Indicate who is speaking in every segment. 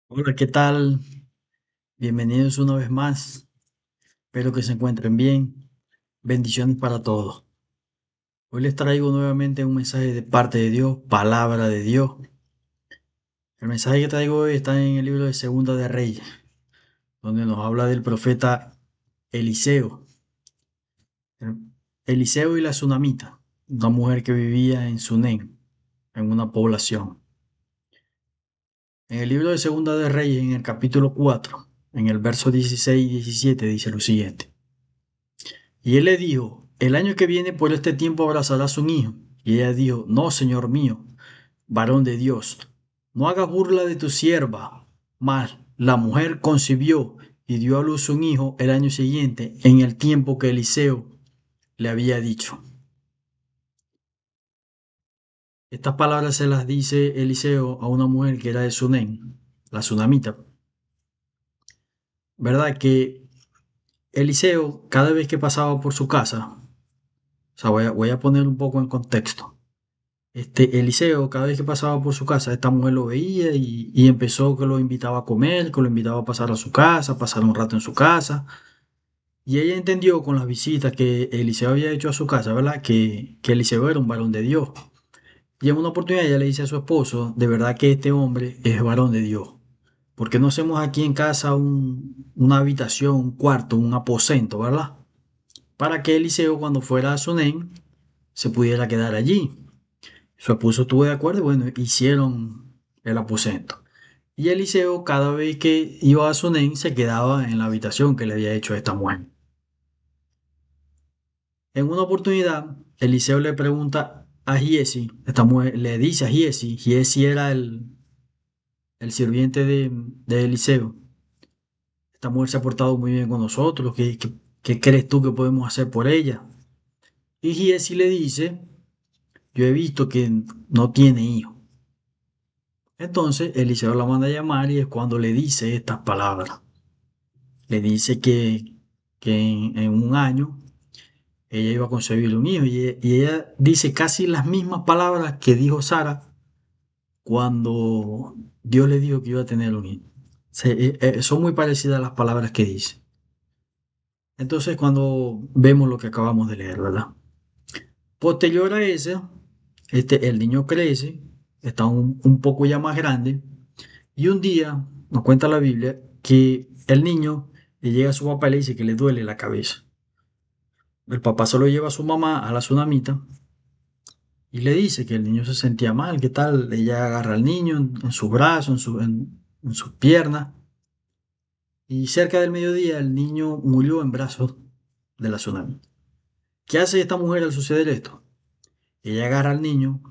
Speaker 1: Hola, ¿qué tal? Bienvenidos una vez más. Espero que se encuentren bien. Bendiciones para todos. Hoy les traigo nuevamente un mensaje de parte de Dios, palabra de Dios. El mensaje que traigo hoy está en el libro de Segunda de Reyes, donde nos habla del profeta Eliseo. Eliseo y la Sunamita, una mujer que vivía en Sunem, en una población. En el libro de Segunda de Reyes, en el capítulo 4, en el verso 16 y 17, dice lo siguiente. Y él le dijo, el año que viene por este tiempo abrazarás un hijo. Y ella dijo, no, señor mío, varón de Dios, no hagas burla de tu sierva. Mas la mujer concibió y dio a luz un hijo el año siguiente, en el tiempo que Eliseo le había dicho. Estas palabras se las dice Eliseo a una mujer que era de Sunem, la sunamita. ¿Verdad? Que Eliseo, cada vez que pasaba por su casa, o sea, voy a poner un poco en contexto. Eliseo, cada vez que pasaba por su casa, esta mujer lo veía y empezó que lo invitaba a comer, que lo invitaba a pasar a su casa, a pasar un rato en su casa. Y ella entendió con las visitas que Eliseo había hecho a su casa, ¿verdad? Que Eliseo era un varón de Dios. Y en una oportunidad ella le dice a su esposo, de verdad que este hombre es varón de Dios. ¿Por qué no hacemos aquí en casa una habitación, un cuarto, un aposento, ¿verdad? Para que Eliseo cuando fuera a Sunem se pudiera quedar allí. Su esposo estuvo de acuerdo y bueno, hicieron el aposento. Y Eliseo cada vez que iba a Sunem se quedaba en la habitación que le había hecho esta mujer. En una oportunidad, Eliseo le pregunta a Giesi, esta mujer le dice a Giesi era el sirviente de Eliseo, esta mujer se ha portado muy bien con nosotros, ¿qué crees tú que podemos hacer por ella? Y Giesi le dice, yo he visto que no tiene hijo. Entonces Eliseo la manda a llamar y es cuando le dice estas palabras. Le dice que en un año ella iba a concebir un hijo y ella dice casi las mismas palabras que dijo Sara cuando Dios le dijo que iba a tener un hijo. Son muy parecidas las palabras que dice. Entonces cuando vemos lo que acabamos de leer, ¿verdad? Posterior a eso, el niño crece, está un poco ya más grande. Y un día nos cuenta la Biblia que el niño le llega a su papá y le dice que le duele la cabeza. El papá se lo lleva a su mamá, a la tsunamita, y le dice que el niño se sentía mal, que tal. Ella agarra al niño en su brazo, en sus piernas, y cerca del mediodía el niño murió en brazos de la tsunamita. ¿Qué hace esta mujer al suceder esto? Ella agarra al niño,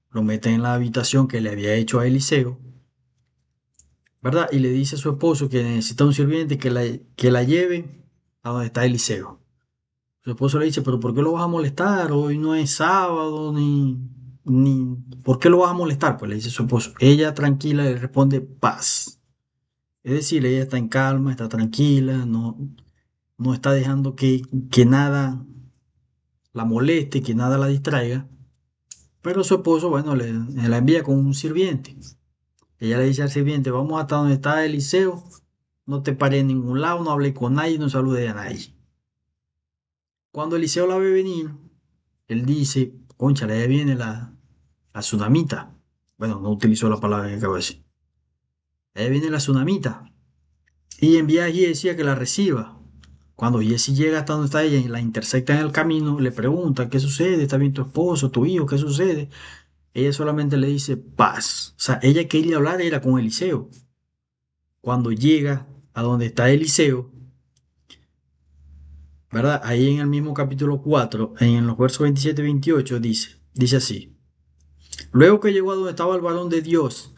Speaker 1: lo mete en la habitación que le había hecho a Eliseo, ¿verdad? Y le dice a su esposo que necesita un sirviente que la lleve a donde está Eliseo. Su esposo le dice, pero ¿por qué lo vas a molestar? Hoy no es sábado, ni... ¿Por qué lo vas a molestar? Pues le dice su esposo. Ella tranquila le responde paz. Es decir, ella está en calma, está tranquila, no está dejando que nada la moleste, que nada la distraiga. Pero su esposo, bueno, la envía con un sirviente. Ella le dice al sirviente, vamos hasta donde está Eliseo, no te pares en ningún lado, no hables con nadie, no saludes a nadie. Cuando Eliseo la ve venir, él dice, concha, ahí viene la tsunamita. Bueno, no utilizó la palabra que acabo de decir. Ahí viene la tsunamita. Y envía a Giesi a que la reciba. Cuando Giesi llega hasta donde está ella y la intersecta en el camino, le pregunta, ¿qué sucede? ¿Está bien tu esposo, tu hijo? ¿Qué sucede? Ella solamente le dice, paz. O sea, ella quería hablar era con Eliseo. Cuando llega a donde está Eliseo, ¿verdad? Ahí en el mismo capítulo 4 en los versos 27 y 28, dice así. Luego que llegó a donde estaba el varón de Dios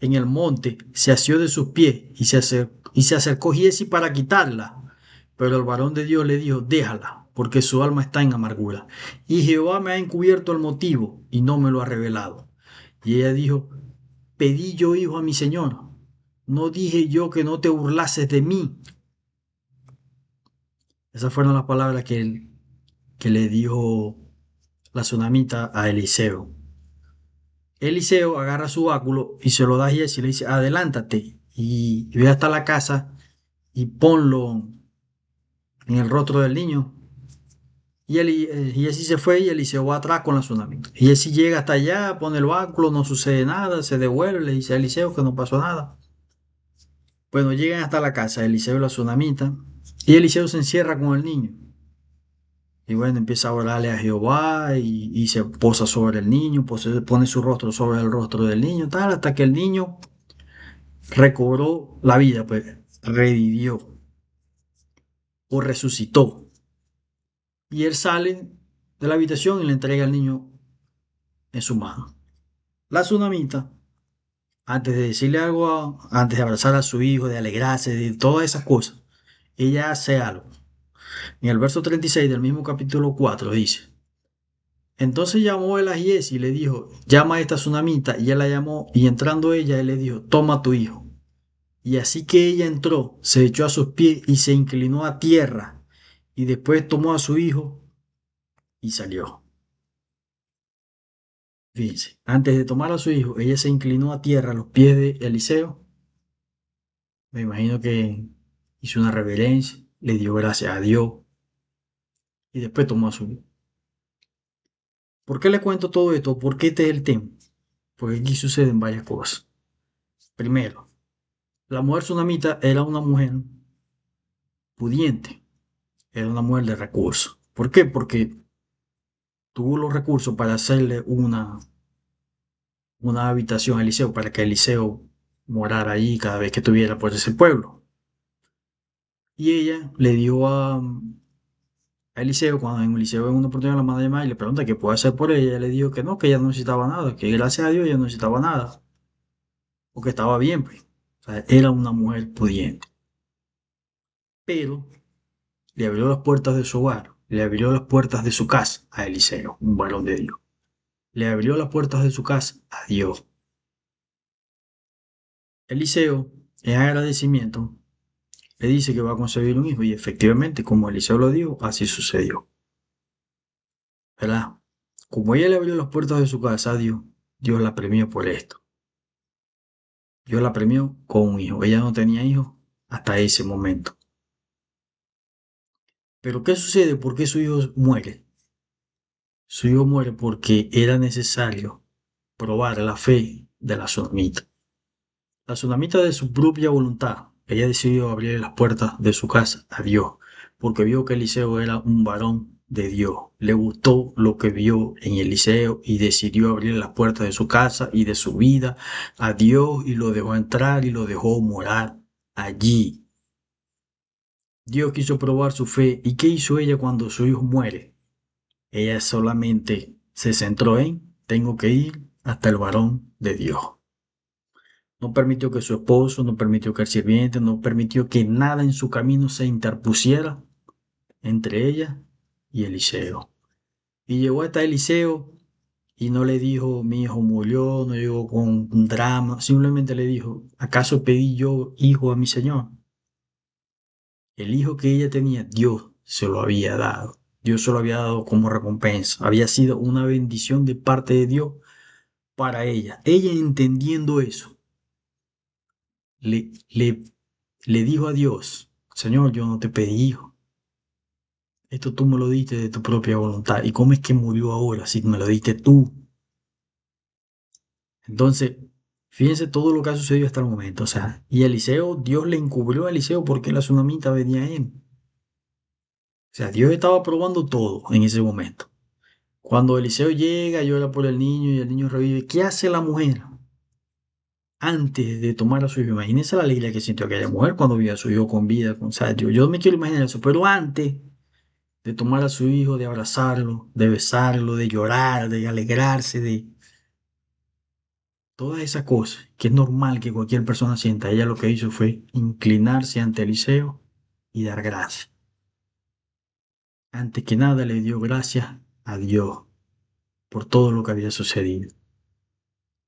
Speaker 1: en el monte, se asió de sus pies y se acercó Giesi para quitarla. Pero el varón de Dios le dijo, déjala, porque su alma está en amargura. Y Jehová me ha encubierto el motivo y no me lo ha revelado. Y ella dijo, pedí yo hijo a mi señor. No dije yo que no te burlases de mí. Esas fueron las palabras que le dijo la tsunamita a Eliseo. Eliseo agarra su báculo y se lo da a Giesi y le dice, adelántate. y ve hasta la casa y ponlo en el rostro del niño. Y así se fue y Eliseo va atrás con la tsunamita. Y así llega hasta allá, pone el báculo, no sucede nada, se devuelve, le dice a Eliseo que no pasó nada. Bueno, llegan hasta la casa, Eliseo y la tsunamita, y Eliseo se encierra con el niño. Y bueno, empieza a orarle a Jehová y se posa sobre el niño, pone su rostro sobre el rostro del niño, tal, hasta que el niño recobró la vida, pues revivió o resucitó. Y él sale de la habitación y le entrega al niño en su mano. La tsunamita, antes de decirle algo, antes de abrazar a su hijo, de alegrarse, de todas esas cosas, ella hace algo. En el verso 36 del mismo capítulo 4 dice, entonces llamó él a Giesi y le dijo, llama a esta tsunamita, y él la llamó, y entrando ella, él le dijo, toma a tu hijo. Y así que ella entró, se echó a sus pies y se inclinó a tierra, y después tomó a su hijo y salió. Fíjense, antes de tomar a su hijo, ella se inclinó a tierra a los pies de Eliseo. Me imagino que hizo una reverencia, le dio gracias a Dios y después tomó a su hijo. ¿Por qué le cuento todo esto? Porque este es el tema. Porque aquí suceden varias cosas. Primero, la mujer tsunamita era una mujer pudiente, era una mujer de recursos. ¿Por qué? Porque tuvo los recursos para hacerle una habitación a Eliseo, para que Eliseo morara allí cada vez que tuviera por ese pueblo. Y ella le dio a Eliseo, cuando en Eliseo en una oportunidad la manda a llamar y le pregunta qué puede hacer por ella, ella le dijo que no, que ella no necesitaba nada, que gracias a Dios ella no necesitaba nada, porque estaba bien, pues. O sea, era una mujer pudiente. Pero le abrió las puertas de su hogar, le abrió las puertas de su casa a Eliseo, un varón de Dios. Le abrió las puertas de su casa a Dios. Eliseo, en agradecimiento, le dice que va a concebir un hijo y efectivamente, como Eliseo lo dijo, así sucedió. ¿Verdad? Como ella le abrió las puertas de su casa a Dios, Dios la premió por esto. Dios la premió con un hijo. Ella no tenía hijos hasta ese momento. Pero ¿qué sucede? ¿Por qué su hijo muere? Su hijo muere porque era necesario probar la fe de la tsunamita. La tsunamita de su propia voluntad, ella decidió abrir las puertas de su casa a Dios, porque vio que Eliseo era un varón de Dios. Le gustó lo que vio en Eliseo y decidió abrir las puertas de su casa y de su vida a Dios y lo dejó entrar y lo dejó morar allí. Dios quiso probar su fe. ¿Y qué hizo ella cuando su hijo muere? Ella solamente se centró en, tengo que ir hasta el varón de Dios. No permitió que su esposo, no permitió que el sirviente, no permitió que nada en su camino se interpusiera entre ella y Eliseo. Y llegó hasta Eliseo y no le dijo, mi hijo murió, no llegó con un drama, simplemente le dijo, ¿acaso pedí yo hijo a mi señor? El hijo que ella tenía, Dios se lo había dado. Dios se lo había dado como recompensa. Había sido una bendición de parte de Dios para ella. Ella entendiendo eso, le, le, le dijo a Dios, Señor, yo no te pedí hijo. Esto tú me lo diste de tu propia voluntad. ¿Y cómo es que murió ahora si me lo diste tú? Entonces, fíjense todo lo que ha sucedido hasta el momento. O sea, y Eliseo, Dios le encubrió a Eliseo porque la tsunamita venía a él. O sea, Dios estaba probando todo en ese momento. Cuando Eliseo llega, llora por el niño y el niño revive, ¿qué hace la mujer? Antes de tomar a su hijo, imagínense la alegría que sintió aquella mujer cuando vio a su hijo con vida. O sea, yo me quiero imaginar eso, pero antes de tomar a su hijo, de abrazarlo, de besarlo, de llorar, de alegrarse, de todas esas cosas que es normal que cualquier persona sienta, ella lo que hizo fue inclinarse ante Eliseo y dar gracias. Antes que nada le dio gracias a Dios por todo lo que había sucedido.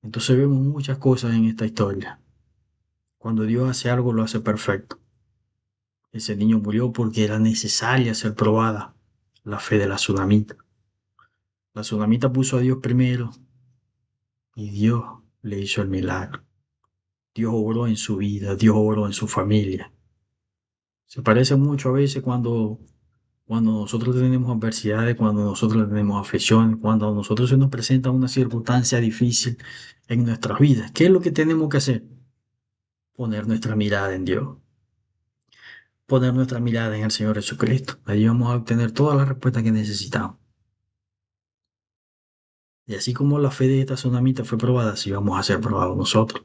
Speaker 1: Entonces vemos muchas cosas en esta historia. Cuando Dios hace algo, lo hace perfecto. Ese niño murió porque era necesaria ser probada la fe de la tsunamita. La tsunamita puso a Dios primero y Dios le hizo el milagro. Dios obró en su vida, Dios obró en su familia. Se parece mucho a veces cuando nosotros tenemos adversidades, cuando nosotros tenemos aflicciones, cuando a nosotros se nos presenta una circunstancia difícil en nuestras vidas. ¿Qué es lo que tenemos que hacer? Poner nuestra mirada en Dios, poner nuestra mirada en el Señor Jesucristo. Allí vamos a obtener todas las respuestas que necesitamos. Y así como la fe de esta tsunamita fue probada, así vamos a ser probados nosotros.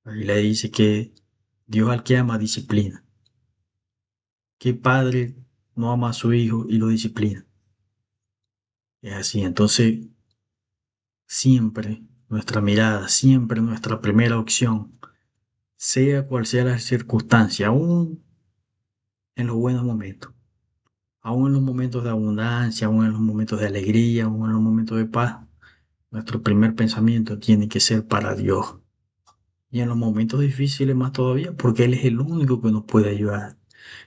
Speaker 1: La Biblia dice que Dios al que ama disciplina. ¿Qué padre no ama a su hijo y lo disciplina? Es así, entonces siempre nuestra mirada, siempre nuestra primera opción, sea cual sea la circunstancia, aún en los buenos momentos, aún en los momentos de abundancia, aún en los momentos de alegría, aún en los momentos de paz, nuestro primer pensamiento tiene que ser para Dios. Y en los momentos difíciles más todavía, porque Él es el único que nos puede ayudar,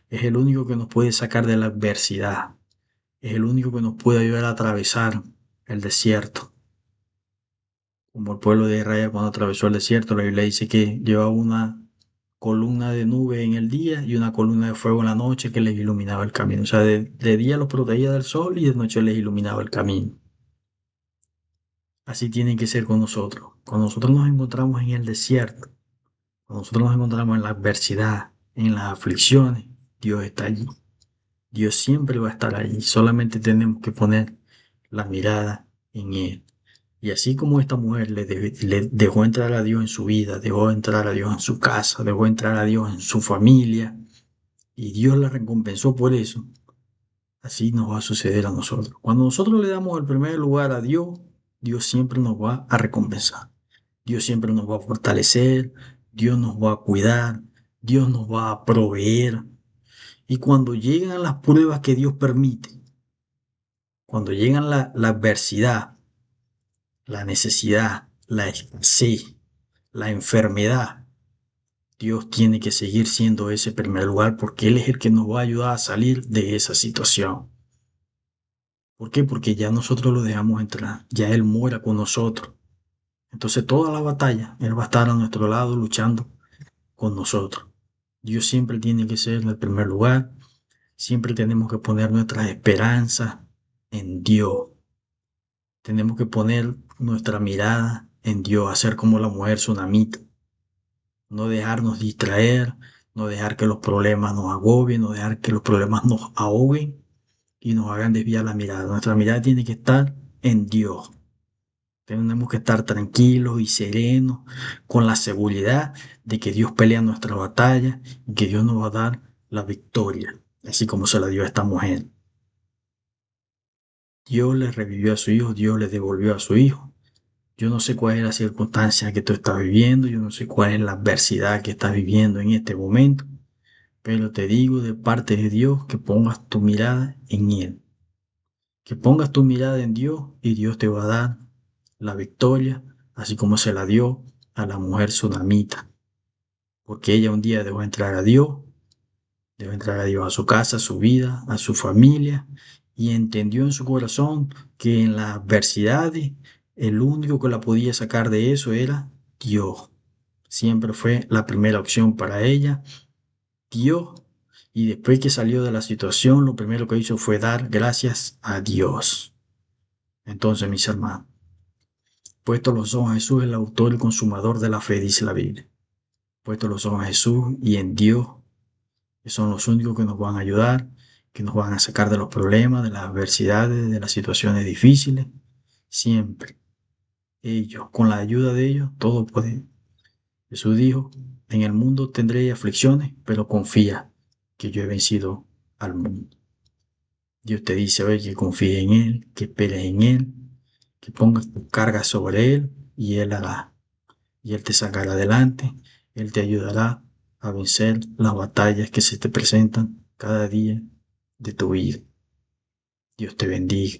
Speaker 1: es el único que nos puede sacar de la adversidad, es el único que nos puede ayudar a atravesar el desierto. Como el pueblo de Israel cuando atravesó el desierto, la Biblia dice que llevaba una columna de nube en el día y una columna de fuego en la noche que les iluminaba el camino. O sea, de día los protegía del sol y de noche les iluminaba el camino. Así tiene que ser con nosotros. Cuando nosotros nos encontramos en el desierto, cuando nosotros nos encontramos en la adversidad, en las aflicciones, Dios está allí. Dios siempre va a estar allí. Solamente tenemos que poner la mirada en Él. Y así como esta mujer le dejó entrar a Dios en su vida, dejó entrar a Dios en su casa, dejó entrar a Dios en su familia, y Dios la recompensó por eso, así nos va a suceder a nosotros. Cuando nosotros le damos el primer lugar a Dios, Dios siempre nos va a recompensar. Dios siempre nos va a fortalecer, Dios nos va a cuidar, Dios nos va a proveer. Y cuando llegan las pruebas que Dios permite, cuando llegan la adversidad, la necesidad, la escasez, la enfermedad, Dios tiene que seguir siendo ese primer lugar porque Él es el que nos va a ayudar a salir de esa situación. ¿Por qué? Porque ya nosotros lo dejamos entrar, ya Él muera con nosotros. Entonces toda la batalla, Él va a estar a nuestro lado luchando con nosotros. Dios siempre tiene que ser el primer lugar, siempre tenemos que poner nuestras esperanzas en Dios. Tenemos que poner nuestra mirada en Dios, hacer como la mujer tsunamita. No dejarnos distraer, no dejar que los problemas nos agobien, no dejar que los problemas nos ahoguen y nos hagan desviar la mirada. Nuestra mirada tiene que estar en Dios. Tenemos que estar tranquilos y serenos con la seguridad de que Dios pelea nuestra batalla y que Dios nos va a dar la victoria, así como se la dio a esta mujer. Dios le revivió a su hijo, Dios le devolvió a su hijo. Yo no sé cuál es la circunstancia que tú estás viviendo, yo no sé cuál es la adversidad que estás viviendo en este momento, pero te digo de parte de Dios que pongas tu mirada en Él, que pongas tu mirada en Dios y Dios te va a dar la victoria, así como se la dio a la mujer tsunamita, porque ella un día dejó entrar a Dios a su casa, a su vida, a su familia, y entendió en su corazón que en las adversidades el único que la podía sacar de eso era Dios. Siempre fue la primera opción para ella, Dios. Y después que salió de la situación, lo primero que hizo fue dar gracias a Dios. Entonces, mis hermanos, puesto los ojos en Jesús, el autor y consumador de la fe, dice la Biblia. Puesto los ojos en Jesús y en Dios, que son los únicos que nos van a ayudar, que nos van a sacar de los problemas, de las adversidades, de las situaciones difíciles. Siempre ellos, con la ayuda de ellos, todo puede. Jesús dijo, en el mundo tendré aflicciones, pero confía que yo he vencido al mundo. Dios te dice hoy que confíe en Él, que pelees en Él, que pongas tu carga sobre Él y Él hará. Y Él te sacará adelante, Él te ayudará a vencer las batallas que se te presentan cada día de tu vida. Dios te bendiga.